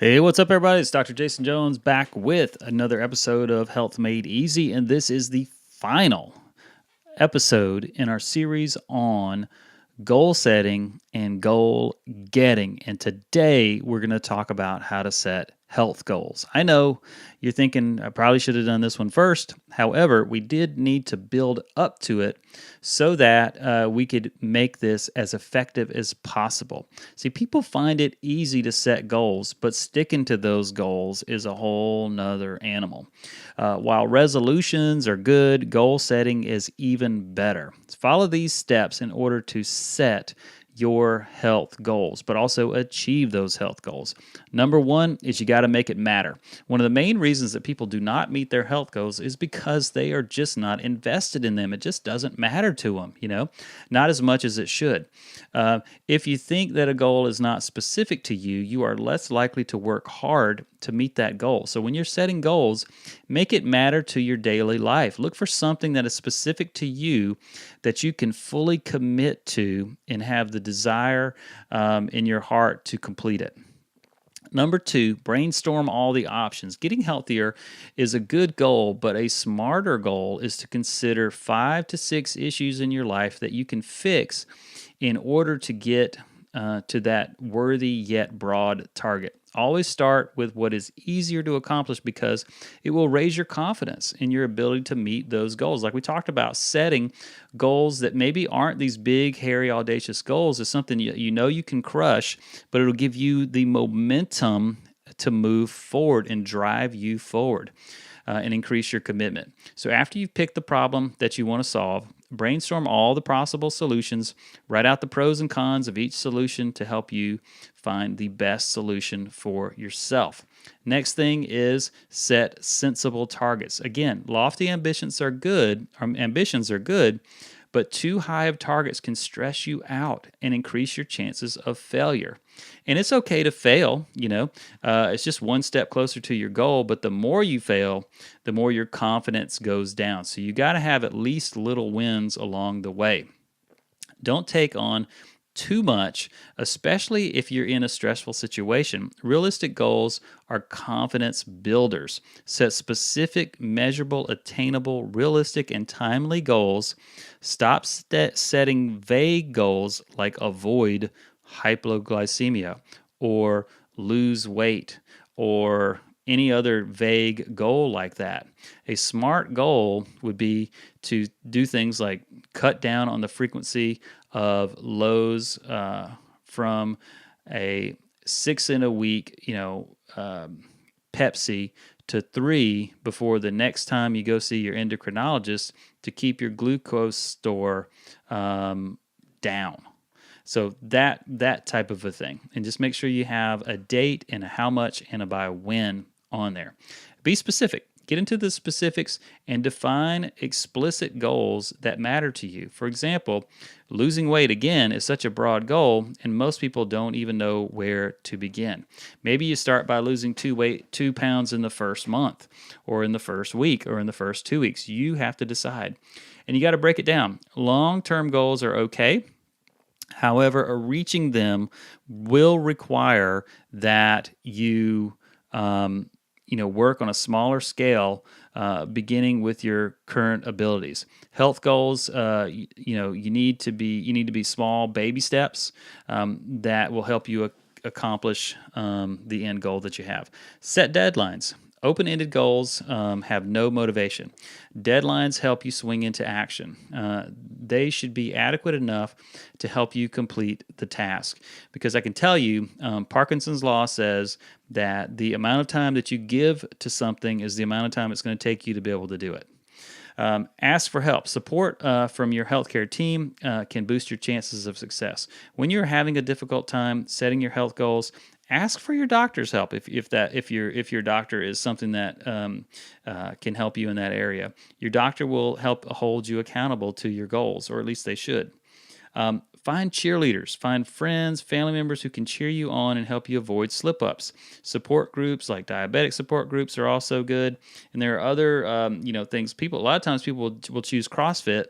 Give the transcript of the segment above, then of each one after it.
Hey, what's up, everybody? It's Dr. Jason Jones back with another episode of Health Made Easy, and this is the final episode in our series on goal setting and goal getting. And today we're going to talk about how to set health goals. I know you're thinking I probably should have done this one first. However, we did need to build up to it so that we could make this as effective as possible. See, people find it easy to set goals, but sticking to those goals is a whole nother animal. While resolutions are good, goal setting is even better. Follow these steps in order to set your health goals, but also achieve those health goals. Number one is you got to make it matter. One of the main reasons that people do not meet their health goals is because they are just not invested in them. It just doesn't matter to them, not as much as it should. If you think that a goal is not specific to you, you are less likely to work hard to meet that goal. So when you're setting goals, make it matter to your daily life. Look for something that is specific to you that you can fully commit to and have the desire in your heart to complete it. Number two, brainstorm all the options. Getting healthier is a good goal, but a smarter goal is to consider 5 to 6 issues in your life that you can fix in order to get to that worthy yet broad target. Always start with what is easier to accomplish because it will raise your confidence in your ability to meet those goals. Like we talked about, setting goals that maybe aren't these big, hairy, audacious goals is something you know you can crush, but it'll give you the momentum to move forward and drive you forward. And increase your commitment. So after you've picked the problem that you want to solve, brainstorm all the possible solutions, write out the pros and cons of each solution to help you find the best solution for yourself. Next thing is set sensible targets. Again, lofty ambitions are good, but too high of targets can stress you out and increase your chances of failure. And it's okay to fail. It's just one step closer to your goal, but the more you fail, the more your confidence goes down. So you got to have at least little wins along the way. Don't take on too much, especially if you're in a stressful situation. Realistic goals are confidence builders. Set specific, measurable, attainable, realistic, and timely goals. Stop setting vague goals like avoid hypoglycemia or lose weight or any other vague goal like that. A smart goal would be to do things like cut down on the frequency of lows from a 6 in a week, Pepsi to 3 before the next time you go see your endocrinologist to keep your glucose store down. So that type of a thing. And just make sure you have a date and a how much and a by when on there. Be specific. Get into the specifics and define explicit goals that matter to you. For example, losing weight, again, is such a broad goal, and most people don't even know where to begin. Maybe you start by losing 2 pounds in the first month, or in the first week, or in the first 2 weeks. You have to decide. And you got to break it down. Long-term goals are okay. However, reaching them will require that you work on a smaller scale, beginning with your current abilities. Health goals, you need to be small baby steps that will help you accomplish the end goal that you have. Set deadlines. Open-ended goals have no motivation. Deadlines help you swing into action. They should be adequate enough to help you complete the task. Because I can tell you, Parkinson's law says that the amount of time that you give to something is the amount of time it's going to take you to be able to do it. Ask for help. Support from your healthcare team can boost your chances of success. When you're having a difficult time setting your health goals, ask for your doctor's help if your doctor is something that can help you in that area. Your doctor will help hold you accountable to your goals, or at least they should. Find cheerleaders, find friends, family members who can cheer you on and help you avoid slip-ups. Support groups like diabetic support groups are also good. And there are other things. A lot of times people will choose CrossFit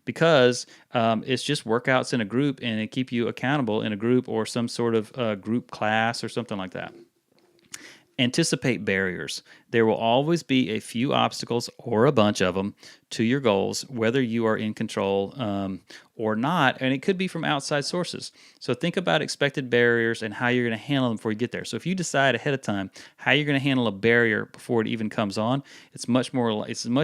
because it's just workouts in a group, and it keep you accountable in a group or some sort of group class or something like that. Anticipate barriers. There will always be a few obstacles or a bunch of them to your goals, whether you are in control or not. And it could be from outside sources. So think about expected barriers and how you're going to handle them before you get there. So if you decide ahead of time how you're going to handle a barrier before it even comes on, it's much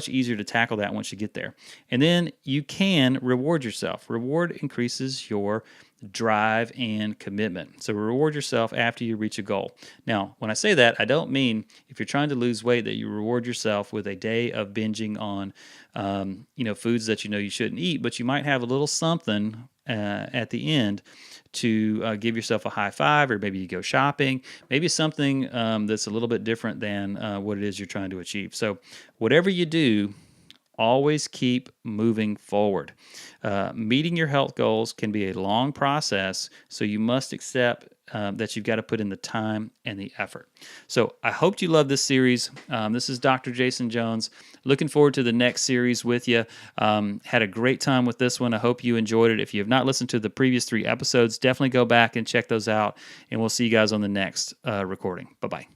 easier to tackle that once you get there. And then you can reward yourself. Reward increases your drive and commitment. So reward yourself after you reach a goal. Now, when I say that, I don't mean if you're trying to lose weight that you reward yourself with a day of binging on, foods that you know you shouldn't eat, but you might have a little something at the end to give yourself a high five, or maybe you go shopping, maybe something that's a little bit different than what it is you're trying to achieve. So whatever you do, always keep moving forward. Meeting your health goals can be a long process, so you must accept that you've got to put in the time and the effort. So I hope you love this series. This is Dr. Jason Jones. Looking forward to the next series with you. Had a great time with this one. I hope you enjoyed it. If you have not listened to the previous 3 episodes, definitely go back and check those out, and we'll see you guys on the next recording. Bye-bye.